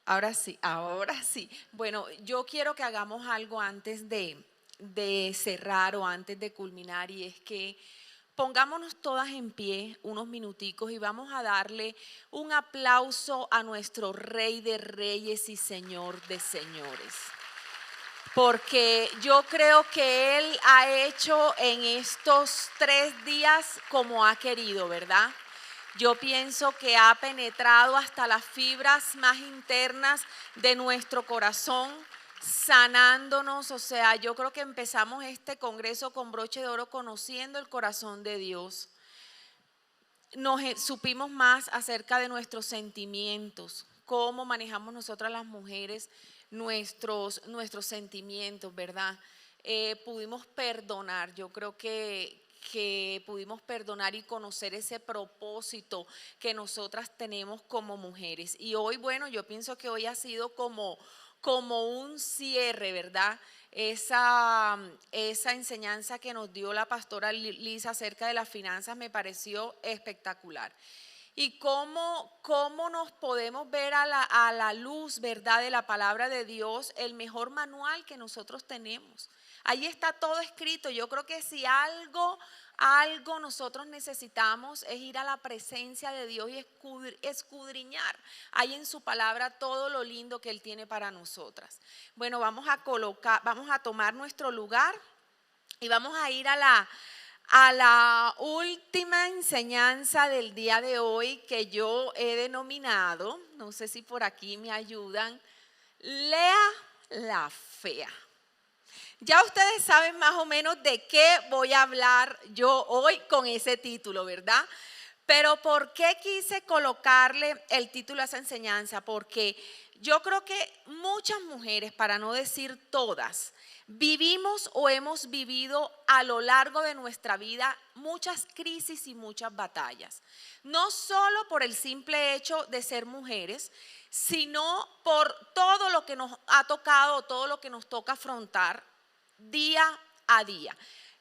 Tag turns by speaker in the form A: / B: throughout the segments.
A: Ahora sí, ahora sí. Bueno, yo quiero que hagamos algo antes de cerrar o antes de culminar, y es que pongámonos todas en pie unos minuticos y vamos a darle un aplauso a nuestro Rey de Reyes y Señor de Señores. Porque yo creo que Él ha hecho en estos 3 días como ha querido, ¿verdad? Yo pienso que ha penetrado hasta las fibras más internas de nuestro corazón, sanándonos. O sea, yo creo que empezamos este congreso con broche de oro, conociendo el corazón de Dios. Supimos más acerca de nuestros sentimientos, cómo manejamos nosotras las mujeres nuestros sentimientos, ¿verdad? Pudimos perdonar. Yo creo que pudimos perdonar y conocer ese propósito que nosotras tenemos como mujeres. Y hoy, bueno, yo pienso que hoy ha sido como un cierre, ¿verdad? Esa enseñanza que nos dio la pastora Lisa acerca de las finanzas me pareció espectacular. Y cómo nos podemos ver a la luz, ¿verdad?, de la palabra de Dios, el mejor manual que nosotros tenemos. Ahí está todo escrito. Yo creo que si algo nosotros necesitamos es ir a la presencia de Dios y escudriñar ahí en su palabra todo lo lindo que Él tiene para nosotras. Bueno, vamos a tomar nuestro lugar y vamos a ir a la última enseñanza del día de hoy, que yo he denominado, no sé si por aquí me ayudan, Lea la Fea. Ya ustedes saben más o menos de qué voy a hablar yo hoy con ese título, ¿verdad? Pero ¿por qué quise colocarle el título a esa enseñanza? Porque yo creo que muchas mujeres, para no decir todas, vivimos o hemos vivido a lo largo de nuestra vida muchas crisis y muchas batallas. No solo por el simple hecho de ser mujeres, sino por todo lo que nos ha tocado, todo lo que nos toca afrontar día a día.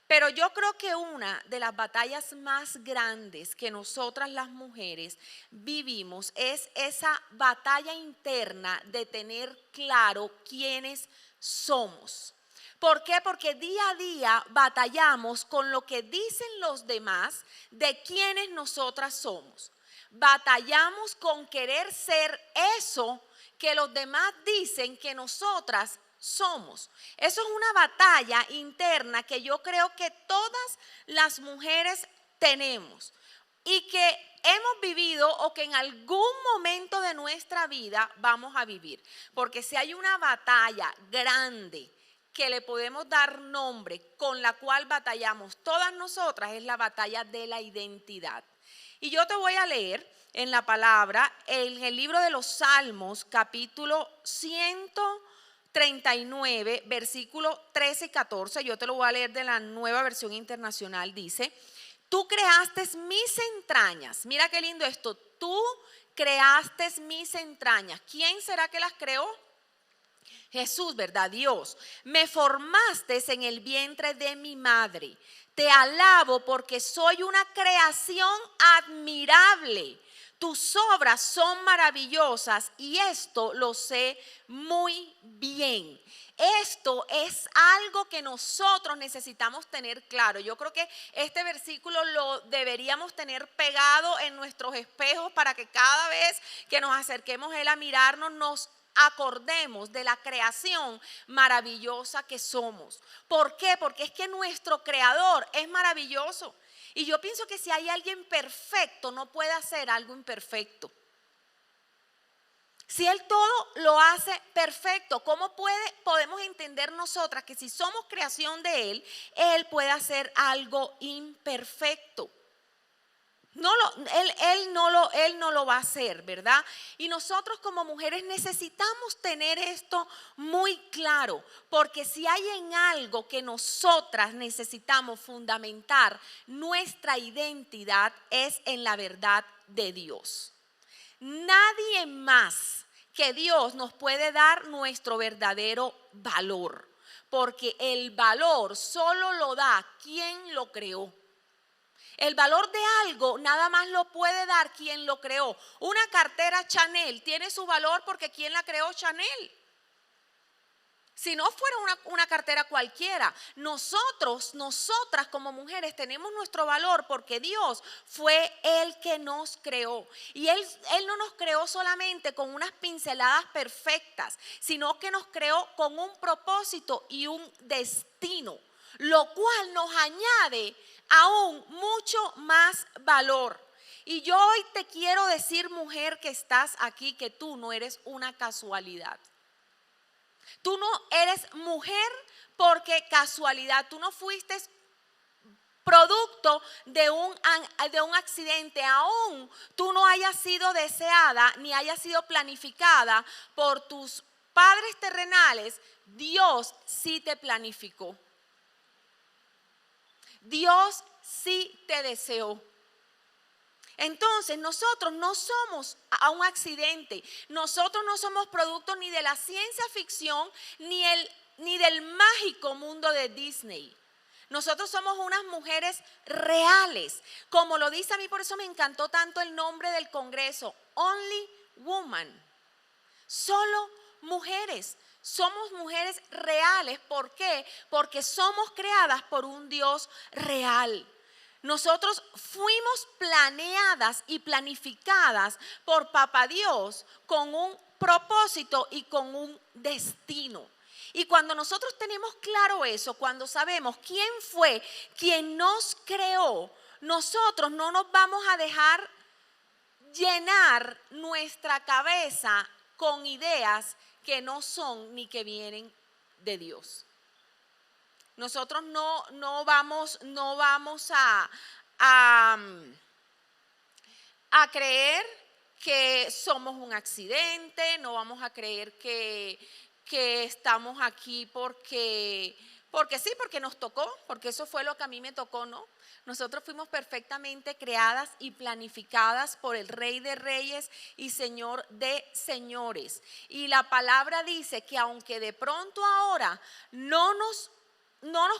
A: Pero yo creo que una de las batallas más grandes que nosotras las mujeres vivimos es esa batalla interna de tener claro quiénes somos. ¿Por qué? Porque día a día batallamos con lo que dicen los demás de quiénes nosotras somos. Batallamos con querer ser eso que los demás dicen que nosotras somos. Eso es una batalla interna que yo creo que todas las mujeres tenemos y que hemos vivido o que en algún momento de nuestra vida vamos a vivir. Porque si hay una batalla grande que le podemos dar nombre, con la cual batallamos todas nosotras, es la batalla de la identidad. Y yo te voy a leer en la palabra, en el libro de los Salmos, capítulo 139, versículo 13 y 14, yo te lo voy a leer de la Nueva Versión Internacional. Dice: tú creaste mis entrañas. Mira qué lindo esto. Tú creaste mis entrañas. ¿Quién será que las creó? Jesús, ¿verdad? Dios. Me formaste en el vientre de mi madre. Te alabo porque soy una creación admirable. Tus obras son maravillosas y esto lo sé muy bien. Esto es algo que nosotros necesitamos tener claro. Yo creo que este versículo lo deberíamos tener pegado en nuestros espejos para que cada vez que nos acerquemos a Él a mirarnos, nos acordemos de la creación maravillosa que somos. ¿Por qué? Porque es que nuestro creador es maravilloso. Y yo pienso que si hay alguien perfecto, no puede hacer algo imperfecto. Si Él todo lo hace perfecto, ¿cómo podemos entender nosotras que si somos creación de Él puede hacer algo imperfecto? Él no lo va a hacer, ¿verdad? Y nosotros como mujeres necesitamos tener esto muy claro, porque si hay en algo que nosotras necesitamos fundamentar nuestra identidad es en la verdad de Dios. Nadie más que Dios nos puede dar nuestro verdadero valor, porque el valor solo lo da quien lo creó. El valor de algo nada más lo puede dar quien lo creó. Una cartera Chanel tiene su valor porque ¿quién la creó? Chanel. Si no fuera una cartera cualquiera, nosotras como mujeres tenemos nuestro valor porque Dios fue el que nos creó. Y Él no nos creó solamente con unas pinceladas perfectas, sino que nos creó con un propósito y un destino, lo cual nos añade aún mucho más valor. Y yo hoy te quiero decir, mujer que estás aquí, que tú no eres una casualidad. Tú no eres mujer porque casualidad, tú no fuiste producto de un accidente, aún tú no hayas sido deseada ni hayas sido planificada por tus padres terrenales. Dios sí te planificó. Dios sí te deseó. Entonces nosotros no somos a un accidente, nosotros no somos producto ni de la ciencia ficción ni del mágico mundo de Disney. Nosotros somos unas mujeres reales, como lo dice a mí, por eso me encantó tanto el nombre del congreso, Only Woman, solo mujeres. Somos mujeres reales, ¿por qué? Porque somos creadas por un Dios real. Nosotros fuimos planeadas y planificadas por Papá Dios con un propósito y con un destino. Y cuando nosotros tenemos claro eso, cuando sabemos quién fue quien nos creó, nosotros no nos vamos a dejar llenar nuestra cabeza con ideas que no son ni que vienen de Dios. Nosotros no vamos a creer que somos un accidente, no vamos a creer que estamos aquí porque sí, porque nos tocó, porque eso fue lo que a mí me tocó, ¿no? Nosotros fuimos perfectamente creadas y planificadas por el Rey de Reyes y Señor de Señores. Y la palabra dice que aunque de pronto ahora no nos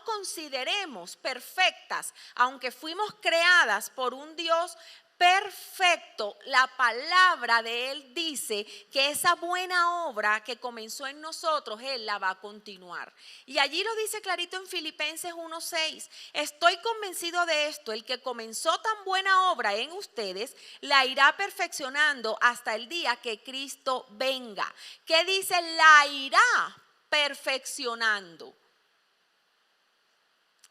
A: consideremos perfectas, aunque fuimos creadas por un Dios perfecto, la palabra de Él dice que esa buena obra que comenzó en nosotros, Él la va a continuar. Y allí lo dice clarito en Filipenses 1:6. Estoy convencido de esto, el que comenzó tan buena obra en ustedes, la irá perfeccionando hasta el día que Cristo venga. ¿Qué dice? La irá perfeccionando.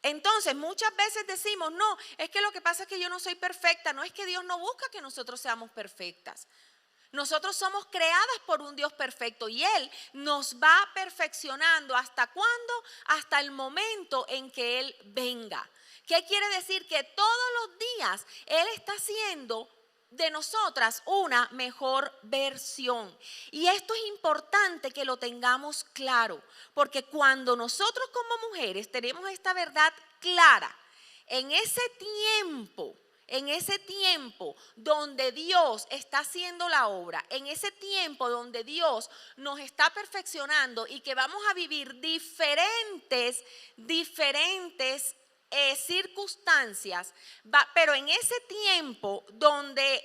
A: Entonces muchas veces decimos, no, es que lo que pasa es que yo no soy perfecta. No es que Dios no busca que nosotros seamos perfectas. Nosotros somos creadas por un Dios perfecto y Él nos va perfeccionando. ¿Hasta cuándo? Hasta el momento en que Él venga. ¿Qué quiere decir? Que todos los días Él está haciendo de nosotras una mejor versión. Y esto es importante que lo tengamos claro, porque cuando nosotros como mujeres tenemos esta verdad clara, en ese tiempo donde Dios está haciendo la obra, en ese tiempo donde Dios nos está perfeccionando y que vamos a vivir diferentes circunstancias, pero en ese tiempo donde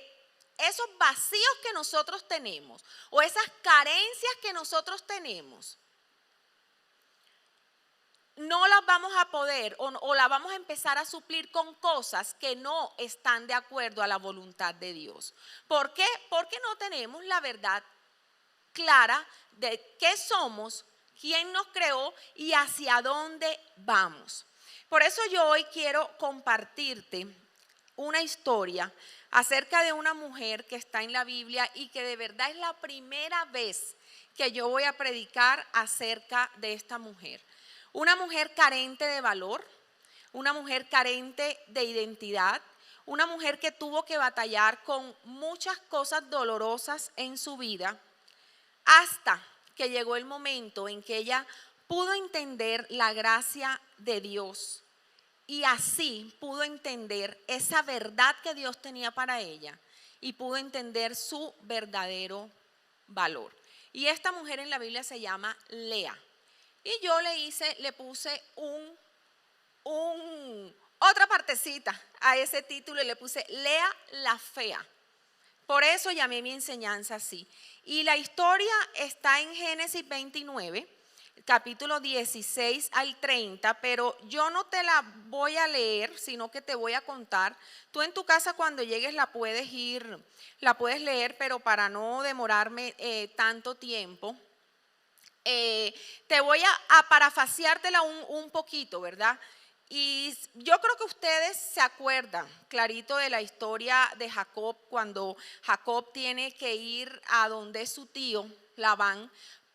A: esos vacíos que nosotros tenemos o esas carencias que nosotros tenemos, no las vamos a poder o las vamos a empezar a suplir con cosas que no están de acuerdo a la voluntad de Dios. ¿Por qué? Porque no tenemos la verdad clara de qué somos, quién nos creó y hacia dónde vamos. Por eso yo hoy quiero compartirte una historia acerca de una mujer que está en la Biblia y que de verdad es la primera vez que yo voy a predicar acerca de esta mujer. Una mujer carente de valor, una mujer carente de identidad, una mujer que tuvo que batallar con muchas cosas dolorosas en su vida, hasta que llegó el momento en que ella pudo entender la gracia de Dios y así pudo entender esa verdad que Dios tenía para ella y pudo entender su verdadero valor. Y esta mujer en la Biblia se llama Lea. Y yo le puse un otra partecita a ese título y le puse Lea la fea. Por eso llamé mi enseñanza así. Y la historia está en Génesis 29, capítulo 16 al 30, pero yo no te la voy a leer, sino que te voy a contar. Tú en tu casa cuando llegues la puedes leer, pero para no demorarme tanto tiempo, te voy a parafaseártela un poquito, ¿verdad? Y yo creo que ustedes se acuerdan clarito de la historia de Jacob, cuando Jacob tiene que ir a donde es su tío Labán,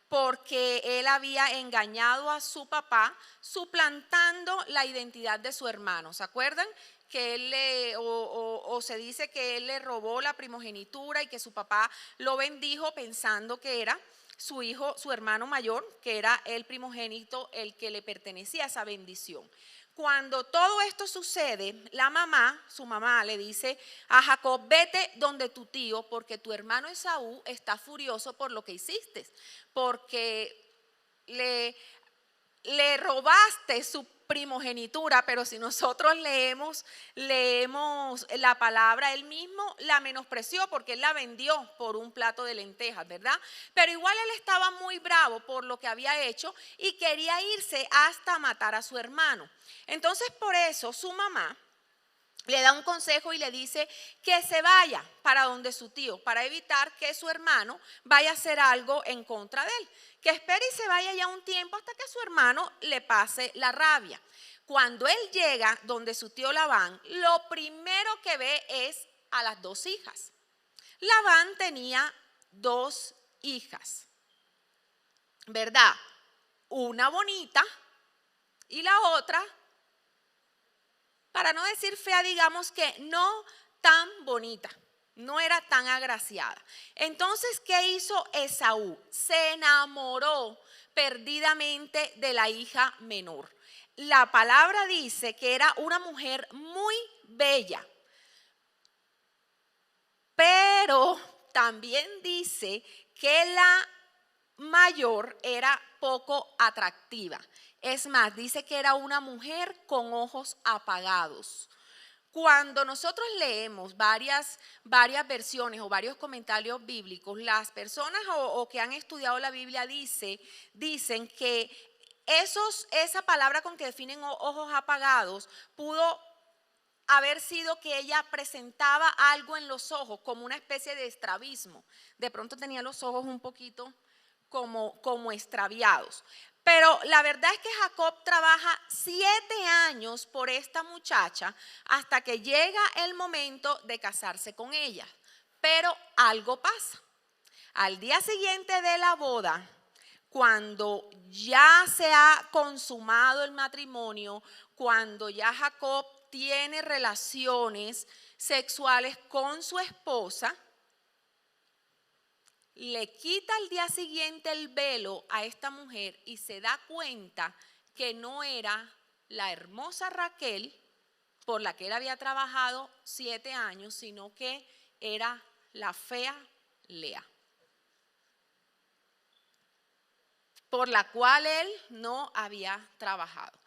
A: porque él había engañado a su papá, suplantando la identidad de su hermano. ¿Se acuerdan? Que él o se dice que él le robó la primogenitura y que su papá lo bendijo pensando que era su hijo, su hermano mayor, que era el primogénito, el que le pertenecía a esa bendición. Cuando todo esto sucede, su mamá le dice a Jacob, vete donde tu tío, porque tu hermano Esaú está furioso por lo que hiciste, porque le robaste su primogenitura, pero si nosotros leemos la palabra, él mismo la menospreció porque él la vendió por un plato de lentejas, ¿verdad? Pero igual él estaba muy bravo por lo que había hecho y quería irse hasta matar a su hermano. Entonces por eso su mamá le da un consejo y le dice que se vaya para donde su tío, para evitar que su hermano vaya a hacer algo en contra de él. Que espere y se vaya ya un tiempo hasta que su hermano le pase la rabia. Cuando él llega donde su tío Labán, lo primero que ve es a las dos hijas. Labán tenía dos hijas, ¿verdad? Una bonita y la otra, para no decir fea, digamos que no tan bonita, no era tan agraciada. Entonces, ¿qué hizo Esaú? Se enamoró perdidamente de la hija menor. La palabra dice que era una mujer muy bella, pero también dice que la mayor era poco atractiva. Es más, dice que era una mujer con ojos apagados. Cuando nosotros leemos varias versiones o varios comentarios bíblicos, las personas o que han estudiado la Biblia dicen que esa palabra con que definen ojos apagados pudo haber sido que ella presentaba algo en los ojos, como una especie de estrabismo. De pronto tenía los ojos un poquito como extraviados. Pero la verdad es que Jacob trabaja 7 años por esta muchacha hasta que llega el momento de casarse con ella. Pero algo pasa. Al día siguiente de la boda, cuando ya se ha consumado el matrimonio, cuando ya Jacob tiene relaciones sexuales con su esposa, le quita al día siguiente el velo a esta mujer y se da cuenta que no era la hermosa Raquel por la que él había trabajado 7 años, sino que era la fea Lea, por la cual él no había trabajado.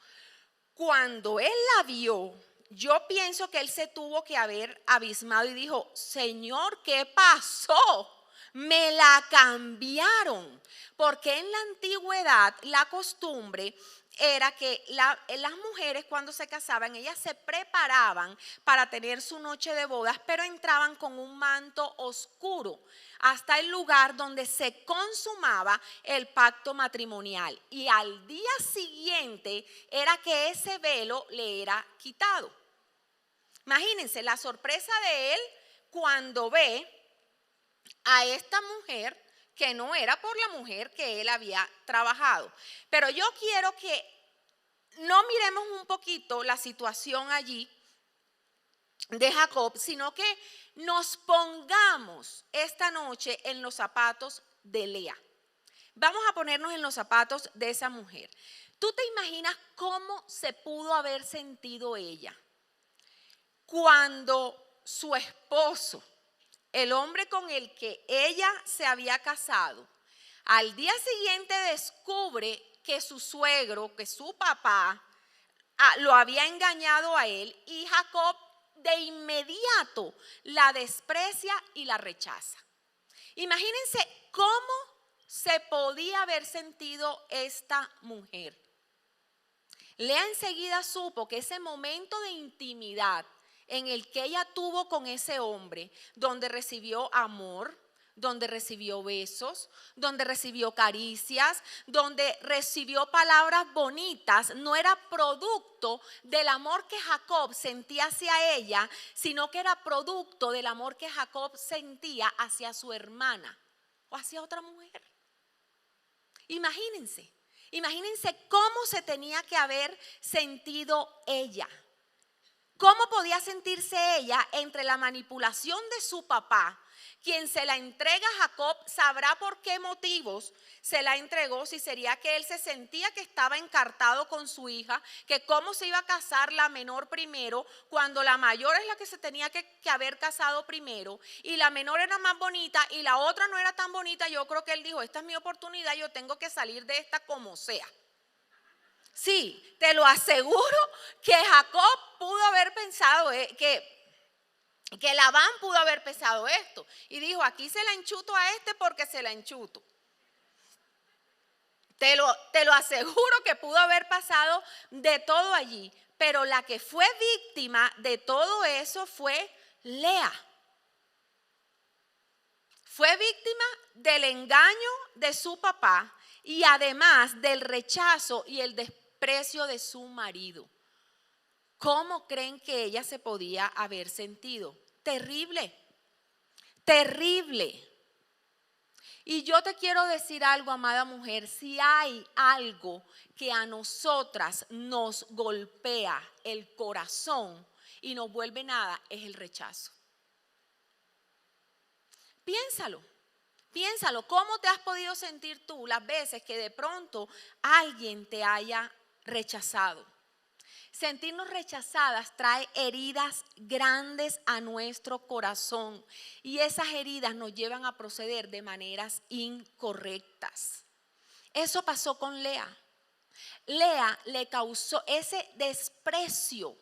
A: Cuando él la vio, yo pienso que él se tuvo que haber abismado y dijo, Señor, ¿qué pasó? Me la cambiaron, porque en la antigüedad la costumbre era que las mujeres cuando se casaban, ellas se preparaban para tener su noche de bodas, pero entraban con un manto oscuro hasta el lugar donde se consumaba el pacto matrimonial. Y al día siguiente era que ese velo le era quitado. Imagínense la sorpresa de él cuando ve a esta mujer que no era por la mujer que él había trabajado. Pero yo quiero que no miremos un poquito la situación allí de Jacob, sino que nos pongamos esta noche en los zapatos de Lea. Vamos a ponernos en los zapatos de esa mujer. ¿Tú te imaginas cómo se pudo haber sentido ella cuando su esposo, el hombre con el que ella se había casado, al día siguiente descubre que su suegro, que su papá, lo había engañado a él, y Jacob de inmediato la desprecia y la rechaza. Imagínense cómo se podía haber sentido esta mujer. Lea enseguida supo que ese momento de intimidad en el que ella tuvo con ese hombre, donde recibió amor, donde recibió besos, donde recibió caricias, donde recibió palabras bonitas, no era producto del amor que Jacob sentía hacia ella, sino que era producto del amor que Jacob sentía hacia su hermana o hacia otra mujer. Imagínense cómo se tenía que haber sentido ella. ¿Cómo podía sentirse ella entre la manipulación de su papá, quien se la entrega a Jacob? Sabrá por qué motivos se la entregó, si sería que él se sentía que estaba encartado con su hija, que cómo se iba a casar la menor primero, cuando la mayor es la que se tenía que haber casado primero, y la menor era más bonita y la otra no era tan bonita. Yo creo que él dijo, esta es mi oportunidad, yo tengo que salir de esta como sea. Sí, te lo aseguro que Jacob pudo haber pensado que Labán pudo haber pensado esto. Y dijo, aquí se la enchuto a este porque se la enchuto. Te lo aseguro que pudo haber pasado de todo allí. Pero la que fue víctima de todo eso fue Lea. Fue víctima del engaño de su papá y además del rechazo y el desprecio de su marido. ¿Cómo creen que ella se podía haber sentido? Terrible, terrible. Y yo te quiero decir algo, amada mujer, si hay algo que a nosotras nos golpea el corazón y nos vuelve nada, es el rechazo. Piénsalo, ¿cómo te has podido sentir tú las veces que de pronto alguien te haya rechazado? Sentirnos rechazadas trae heridas grandes a nuestro corazón y esas heridas nos llevan a proceder de maneras incorrectas. Eso pasó con Lea. Lea le causó ese desprecio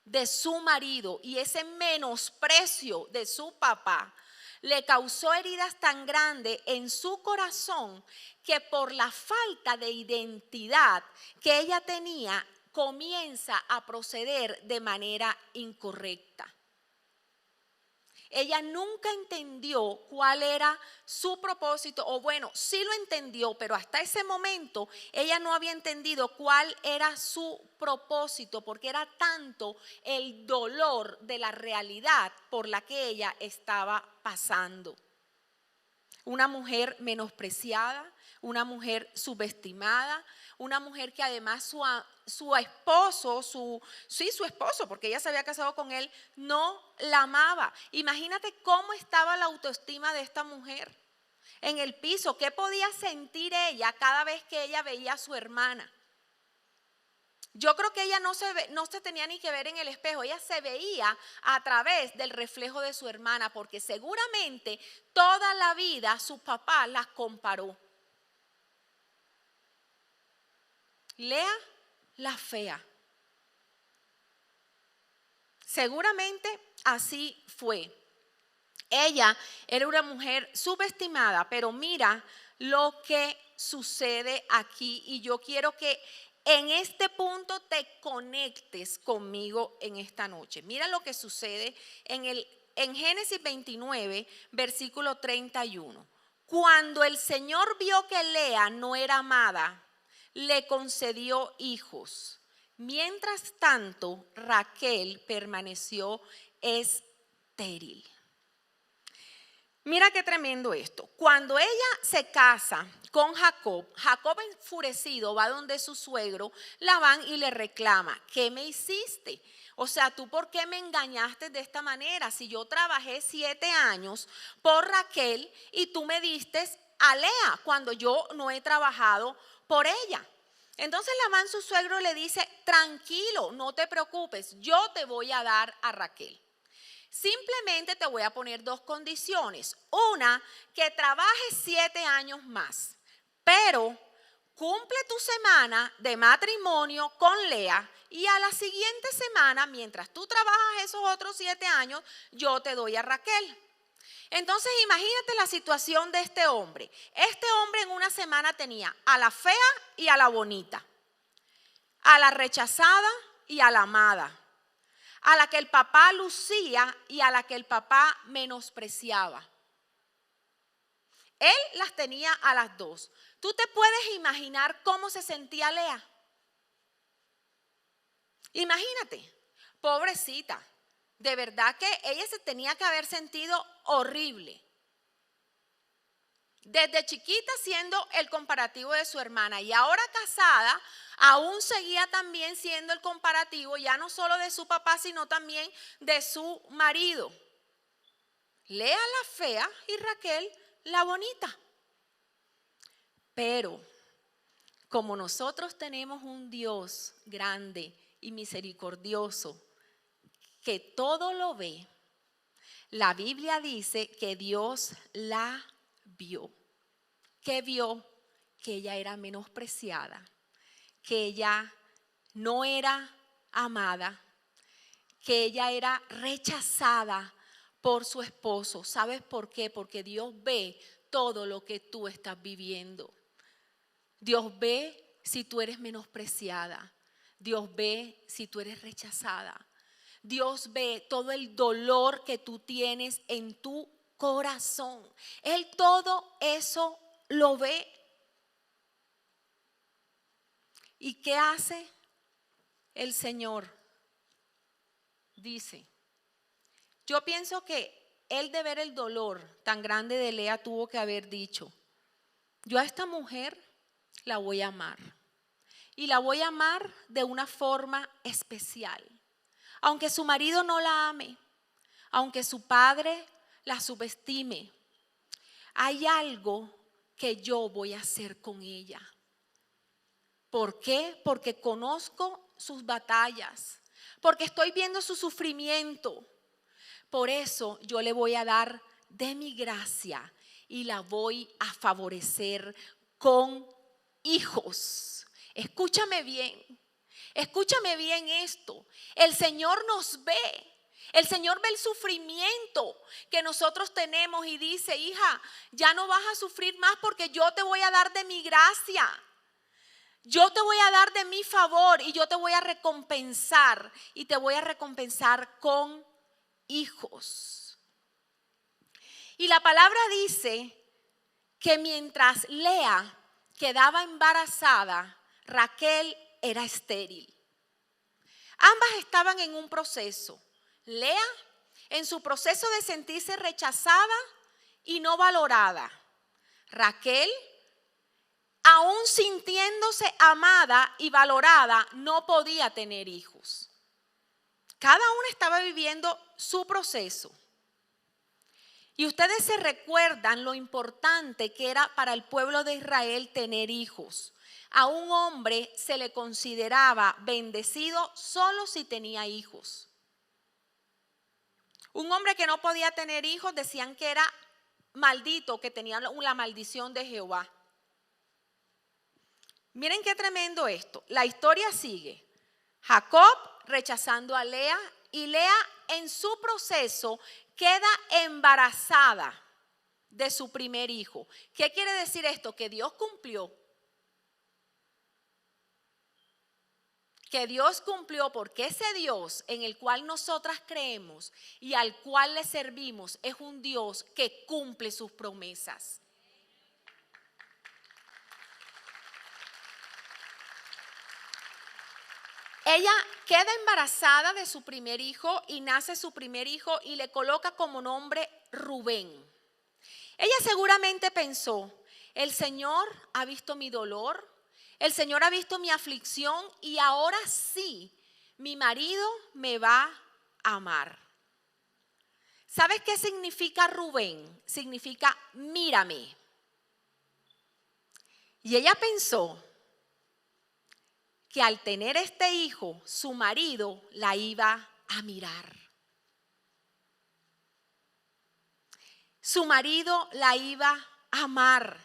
A: de su marido y ese menosprecio de su papá. Le causó heridas tan grandes en su corazón que por la falta de identidad que ella tenía, comienza a proceder de manera incorrecta. Ella nunca entendió cuál era su propósito, o bueno, sí lo entendió, pero hasta ese momento ella no había entendido cuál era su propósito, porque era tanto el dolor de la realidad por la que ella estaba pasando. Una mujer menospreciada, una mujer subestimada, una mujer que además su esposo, porque ella se había casado con él, no la amaba. Imagínate cómo estaba la autoestima de esta mujer en el piso. ¿Qué podía sentir ella cada vez que ella veía a su hermana? Yo creo que ella no se tenía ni que ver en el espejo, ella se veía a través del reflejo de su hermana, porque seguramente toda la vida su papá las comparó. Lea la fea. Seguramente así fue. Ella era una mujer subestimada, pero mira lo que sucede aquí, y yo quiero que en este punto te conectes conmigo en esta noche. Mira lo que sucede en Génesis 29, versículo 31. Cuando el Señor vio que Lea no era amada, le concedió hijos. Mientras tanto, Raquel permaneció estéril. Mira qué tremendo esto. Cuando ella se casa con Jacob, Jacob enfurecido va donde su suegro Labán y le reclama: ¿qué me hiciste? O sea, ¿tú por qué me engañaste de esta manera? Si yo trabajé 7 años por Raquel y tú me diste a Lea cuando yo no he trabajado por ella. Entonces Labán, su suegro, le dice: tranquilo, no te preocupes, yo te voy a dar a Raquel. Simplemente te voy a poner 2 condiciones. Una, que trabajes 7 años más, pero cumple tu semana de matrimonio con Lea y a la siguiente semana, mientras tú trabajas esos otros 7 años, yo te doy a Raquel. Entonces imagínate la situación de este hombre. Este hombre en una semana tenía a la fea y a la bonita, a la rechazada y a la amada, a la que el papá lucía y a la que el papá menospreciaba. Él las tenía a las dos. ¿Tú te puedes imaginar cómo se sentía Lea? Imagínate, pobrecita. De verdad que ella se tenía que haber sentido horrible. Desde chiquita siendo el comparativo de su hermana y ahora casada, aún seguía también siendo el comparativo ya no solo de su papá, sino también de su marido. Lea la fea y Raquel la bonita. Pero como nosotros tenemos un Dios grande y misericordioso que todo lo ve, la Biblia dice que Dios la vio. ¿Qué vio? Que ella era menospreciada, que ella no era amada, que ella era rechazada por su esposo. ¿Sabes por qué? Porque Dios ve todo lo que tú estás viviendo. Dios ve si tú eres menospreciada. Dios ve si tú eres rechazada. Dios ve todo el dolor que tú tienes en tu corazón. Él todo eso lo ve. ¿Y qué hace el Señor? Dice, yo pienso que Él de ver el dolor tan grande de Lea tuvo que haber dicho, yo a esta mujer la voy a amar. Y la voy a amar de una forma especial. Aunque su marido no la ame, aunque su padre la subestime, hay algo que yo voy a hacer con ella. ¿Por qué? Porque conozco sus batallas, porque estoy viendo su sufrimiento. Por eso yo le voy a dar de mi gracia y la voy a favorecer con hijos. Escúchame bien esto. El Señor nos ve. El Señor ve el sufrimiento que nosotros tenemos y dice, hija, ya no vas a sufrir más porque yo te voy a dar de mi gracia. Yo te voy a dar de mi favor y yo te voy a recompensar y te voy a recompensar con hijos. Y la palabra dice que mientras Lea quedaba embarazada, Raquel era estéril. Ambas estaban en un proceso. Lea en su proceso de sentirse rechazada y no valorada. Raquel, aún sintiéndose amada y valorada, no podía tener hijos. Cada una estaba viviendo su proceso. Y ustedes se recuerdan lo importante que era para el pueblo de Israel tener hijos. A un hombre se le consideraba bendecido solo si tenía hijos. Un hombre que no podía tener hijos decían que era maldito, que tenía la maldición de Jehová. Miren qué tremendo esto. La historia sigue. Jacob rechazando a Lea y Lea en su proceso queda embarazada de su primer hijo. ¿Qué quiere decir esto? Que Dios cumplió. Que Dios cumplió porque ese Dios en el cual nosotras creemos y al cual le servimos es un Dios que cumple sus promesas. Ella queda embarazada de su primer hijo y nace su primer hijo y le coloca como nombre Rubén. Ella seguramente pensó, el Señor ha visto mi dolor, el Señor ha visto mi aflicción y ahora sí, mi marido me va a amar. ¿Sabes qué significa Rubén? Significa mírame. Y ella pensó que al tener este hijo, su marido la iba a mirar. Su marido la iba a amar.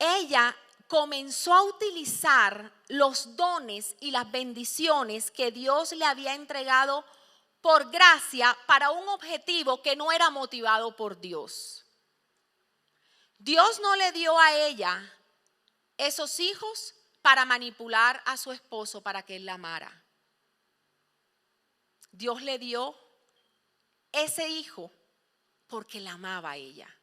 A: ella comenzó a utilizar los dones y las bendiciones que Dios le había entregado por gracia para un objetivo que no era motivado por Dios. Dios no le dio a ella esos hijos para manipular a su esposo para que él la amara. Dios le dio ese hijo porque la amaba a ella.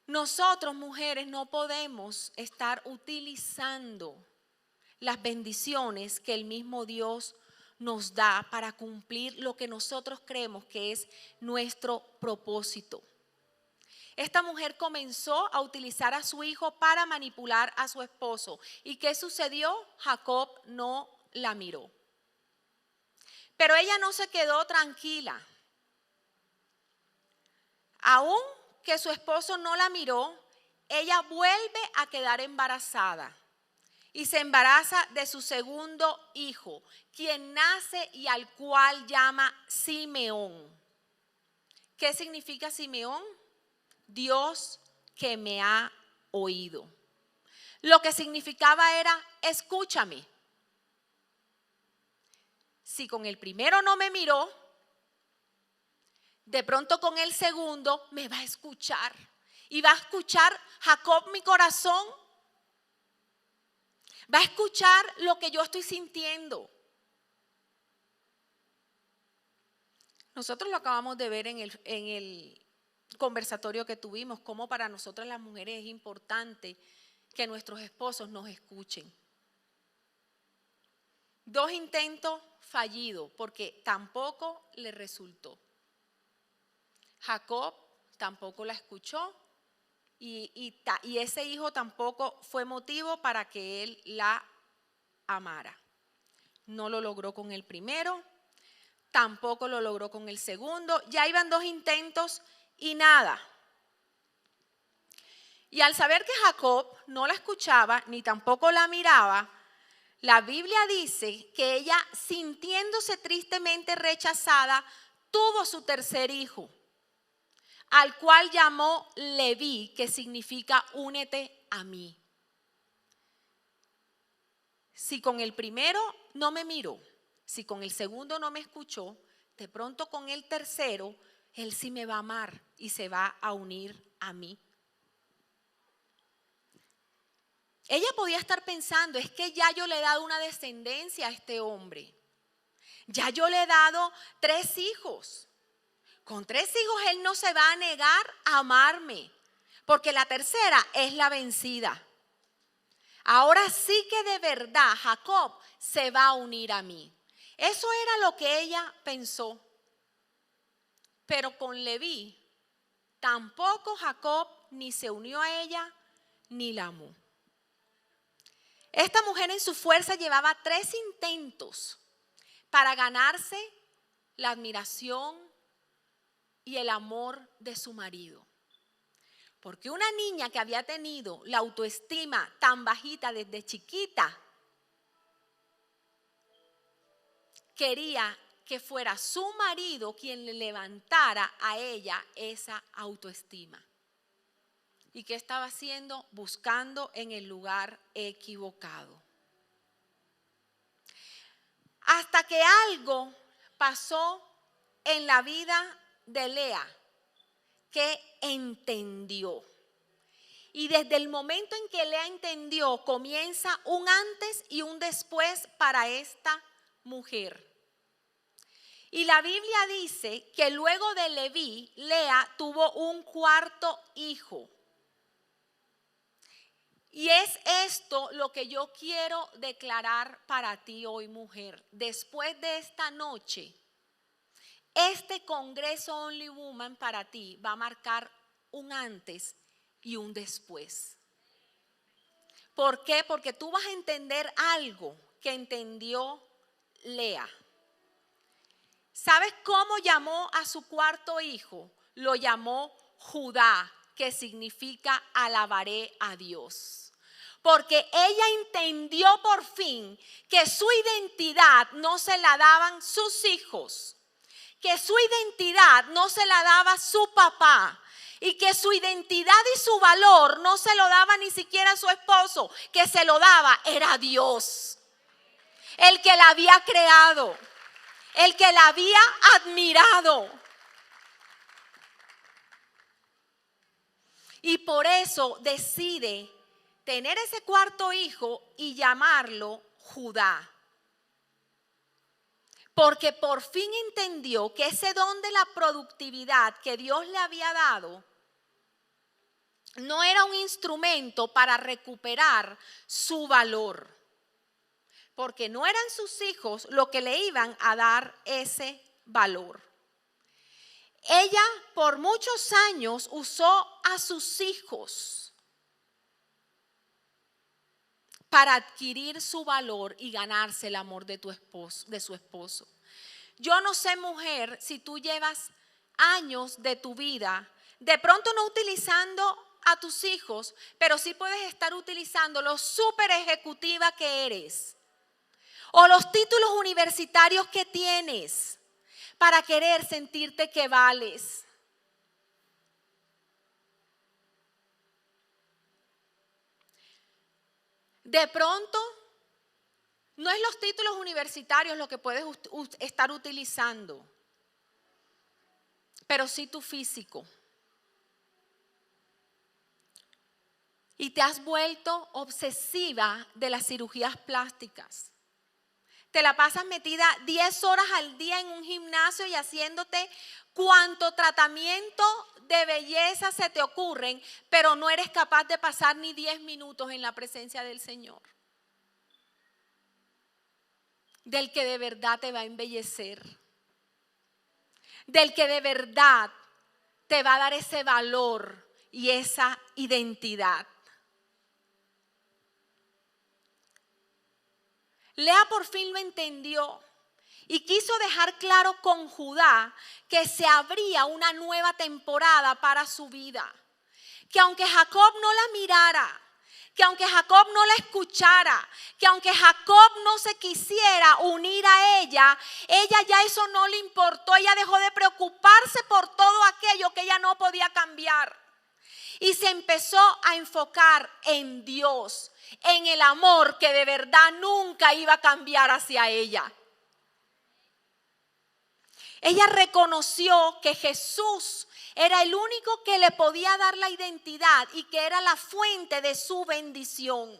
A: Nosotros, mujeres, no podemos estar utilizando las bendiciones que el mismo Dios nos da para cumplir lo que nosotros creemos que es nuestro propósito. Esta mujer comenzó a utilizar a su hijo para manipular a su esposo. ¿Y qué sucedió? Jacob no la miró. Pero ella no se quedó tranquila. Aún que su esposo no la miró, ella vuelve a quedar embarazada y se embaraza de su segundo hijo, quien nace y al cual llama Simeón. ¿Qué significa Simeón? Dios que me ha oído. Lo que significaba era, escúchame. Si con el primero no me miró, de pronto con el segundo me va a escuchar. Y va a escuchar Jacob mi corazón. Va a escuchar lo que yo estoy sintiendo. Nosotros lo acabamos de ver en el conversatorio que tuvimos, cómo para nosotras las mujeres es importante que nuestros esposos nos escuchen. 2 intentos fallidos porque tampoco le resultó. Jacob tampoco la escuchó y ese hijo tampoco fue motivo para que él la amara. No lo logró con el primero, tampoco lo logró con el segundo. Ya iban 2 intentos y nada. Y al saber que Jacob no la escuchaba ni tampoco la miraba, la Biblia dice que ella, sintiéndose tristemente rechazada, tuvo su tercer hijo, al cual llamó Leví, que significa únete a mí. Si con el primero no me miró, si con el segundo no me escuchó, de pronto con el tercero, él sí me va a amar y se va a unir a mí. Ella podía estar pensando, es que ya yo le he dado una descendencia a este hombre. Ya yo le he dado 3 hijos. Con 3 hijos él no se va a negar a amarme, porque la tercera es la vencida. Ahora sí que de verdad Jacob se va a unir a mí. Eso era lo que ella pensó. Pero con Leví, tampoco Jacob ni se unió a ella ni la amó. Esta mujer en su fuerza llevaba 3 intentos para ganarse la admiración y el amor de su marido. Porque una niña que había tenido la autoestima tan bajita desde chiquita, quería que fuera su marido quien le levantara a ella esa autoestima. ¿Y qué estaba haciendo? Buscando en el lugar equivocado. Hasta que algo pasó en la vida de Lea que entendió. Y desde el momento en que Lea entendió, comienza un antes y un después para esta mujer. Y la Biblia dice que luego de Leví, Lea tuvo un 4º hijo. Y es esto lo que yo quiero declarar para ti hoy, mujer. Después de esta noche, este Congreso Only Woman para ti va a marcar un antes y un después. ¿Por qué? Porque tú vas a entender algo que entendió Lea. ¿Sabes cómo llamó a su 4º hijo? Lo llamó Judá, que significa alabaré a Dios. Porque ella entendió por fin que su identidad no se la daban sus hijos, que su identidad no se la daba su papá, Y que su identidad y su valor no se lo daba ni siquiera a su esposo, que se lo daba era Dios, el que la había creado, el que la había admirado. Y por eso decide tener ese cuarto hijo y llamarlo Judá. Porque por fin entendió que ese don de la productividad que Dios le había dado no era un instrumento para recuperar su valor. Porque no eran sus hijos los que le iban a dar ese valor. Ella por muchos años usó a sus hijos para adquirir su valor y ganarse el amor de su esposo. Yo no sé, mujer, si tú llevas años de tu vida, de pronto no utilizando a tus hijos, pero sí puedes estar utilizando lo súper ejecutiva que eres o los títulos universitarios que tienes para querer sentirte que vales. De pronto, no es los títulos universitarios lo que puedes estar utilizando, pero sí tu físico. Y te has vuelto obsesiva de las cirugías plásticas. Te la pasas metida 10 horas al día en un gimnasio y haciéndote cuanto tratamiento de belleza se te ocurren, pero no eres capaz de pasar ni 10 minutos en la presencia del Señor, del que de verdad te va a embellecer, del que de verdad te va a dar ese valor y esa identidad. Lea por fin lo entendió y quiso dejar claro con Judá que se abría una nueva temporada para su vida. Que aunque Jacob no la mirara, que aunque Jacob no la escuchara, que aunque Jacob no se quisiera unir a ella ya eso no le importó. Ella dejó de preocuparse por todo aquello que ella no podía cambiar. Y se empezó a enfocar en Dios, en el amor que de verdad nunca iba a cambiar hacia ella. Ella reconoció que Jesús era el único que le podía dar la identidad y que era la fuente de su bendición.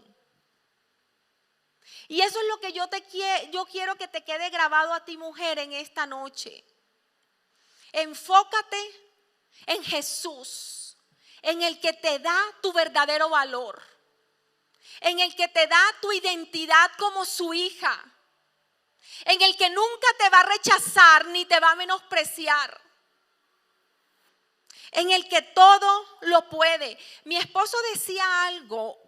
A: Y eso es lo que yo quiero que te quede grabado a ti, mujer, en esta noche. Enfócate en Jesús, en el que te da tu verdadero valor, en el que te da tu identidad como su hija, en el que nunca te va a rechazar ni te va a menospreciar, en el que todo lo puede. Mi esposo decía algo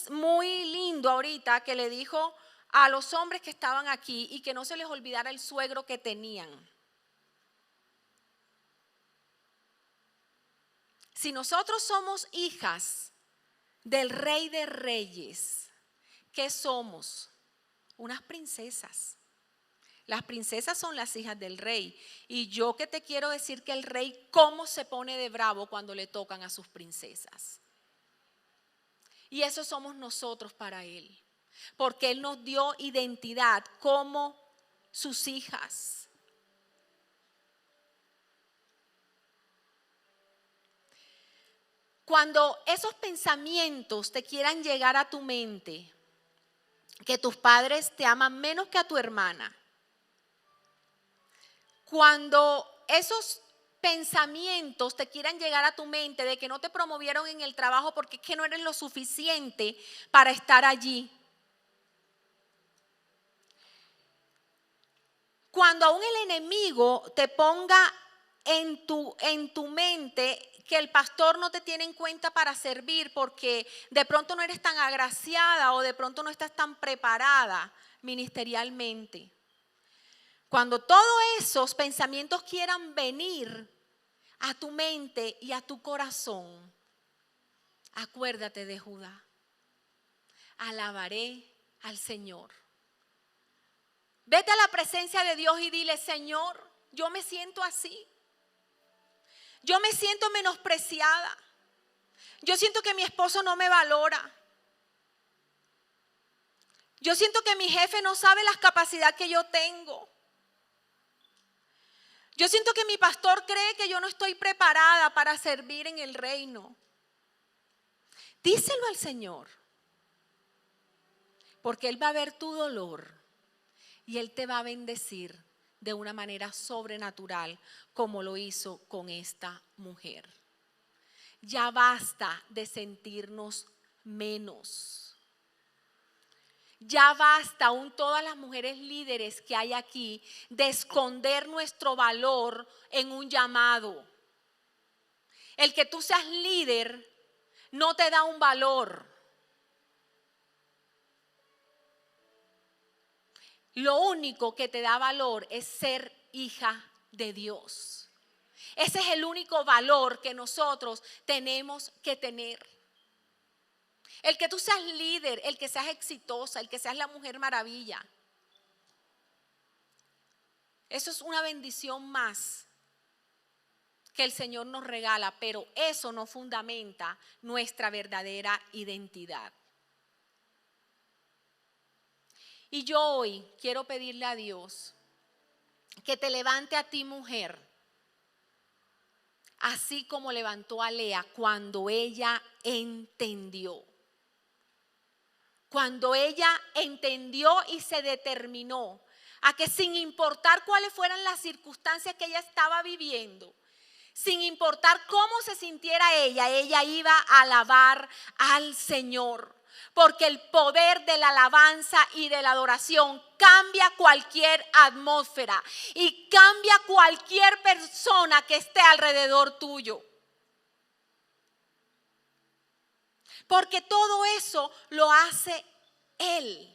A: muy lindo ahorita, que le dijo a los hombres que estaban aquí y que no se les olvidara el suegro que tenían. Si nosotros somos hijas del Rey de Reyes, ¿qué somos? Unas princesas. Las princesas son las hijas del rey. Y yo que te quiero decir que el rey cómo se pone de bravo cuando le tocan a sus princesas. Y eso somos nosotros para él. Porque él nos dio identidad como sus hijas. Cuando esos pensamientos te quieran llegar a tu mente, que tus padres te aman menos que a tu hermana, cuando esos pensamientos te quieran llegar a tu mente de que no te promovieron en el trabajo porque es que no eres lo suficiente para estar allí, cuando aún el enemigo te ponga en tu mente que el pastor no te tiene en cuenta para servir porque de pronto no eres tan agraciada o de pronto no estás tan preparada ministerialmente. Cuando todos esos pensamientos quieran venir a tu mente y a tu corazón, acuérdate de Judá. Alabaré al Señor. Vete a la presencia de Dios y dile: Señor, yo me siento así. Yo me siento menospreciada. Yo siento que mi esposo no me valora. Yo siento que mi jefe no sabe las capacidades que yo tengo. Yo siento que mi pastor cree que yo no estoy preparada para servir en el reino. Díselo al Señor, porque Él va a ver tu dolor y Él te va a bendecir de una manera sobrenatural, como lo hizo con esta mujer. Ya basta de sentirnos menos. Ya basta, aún todas las mujeres líderes que hay aquí, de esconder nuestro valor en un llamado. El que tú seas líder no te da un valor. Lo único que te da valor es ser hija de Dios. Ese es el único valor que nosotros tenemos que tener. El que tú seas líder, el que seas exitosa, el que seas la mujer maravilla. Eso es una bendición más que el Señor nos regala, pero eso no fundamenta nuestra verdadera identidad. Y yo hoy quiero pedirle a Dios que te levante a ti, mujer, así como levantó a Lea cuando ella entendió. Cuando ella entendió y se determinó a que sin importar cuáles fueran las circunstancias que ella estaba viviendo, sin importar cómo se sintiera ella iba a alabar al Señor. Porque el poder de la alabanza y de la adoración cambia cualquier atmósfera y cambia cualquier persona que esté alrededor tuyo. Porque todo eso lo hace Él.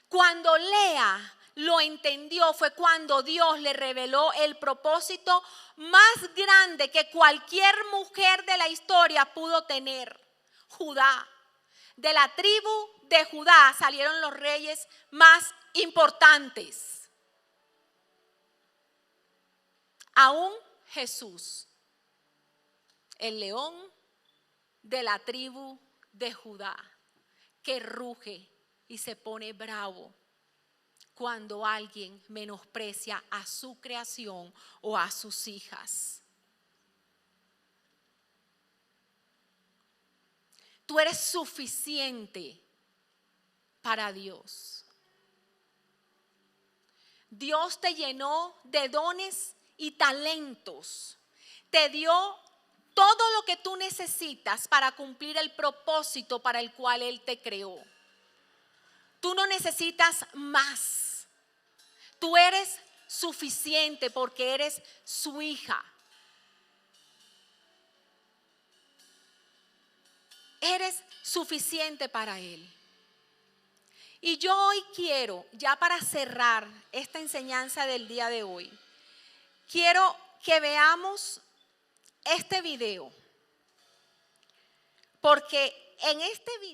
A: Cuando Lea lo entendió fue cuando Dios le reveló el propósito más grande que cualquier mujer de la historia pudo tener. Judá. De la tribu de Judá salieron los reyes más importantes. Aún Jesús, el león de la tribu de Judá, que ruge y se pone bravo cuando alguien menosprecia a su creación o a sus hijas. Tú eres suficiente para Dios. Dios te llenó de dones y talentos. Te dio todo lo que tú necesitas para cumplir el propósito para el cual Él te creó. Tú no necesitas más. Tú eres suficiente porque eres su hija. Eres suficiente para Él. Y yo hoy quiero, ya para cerrar esta enseñanza del día de hoy, quiero que veamos este video. Porque en este video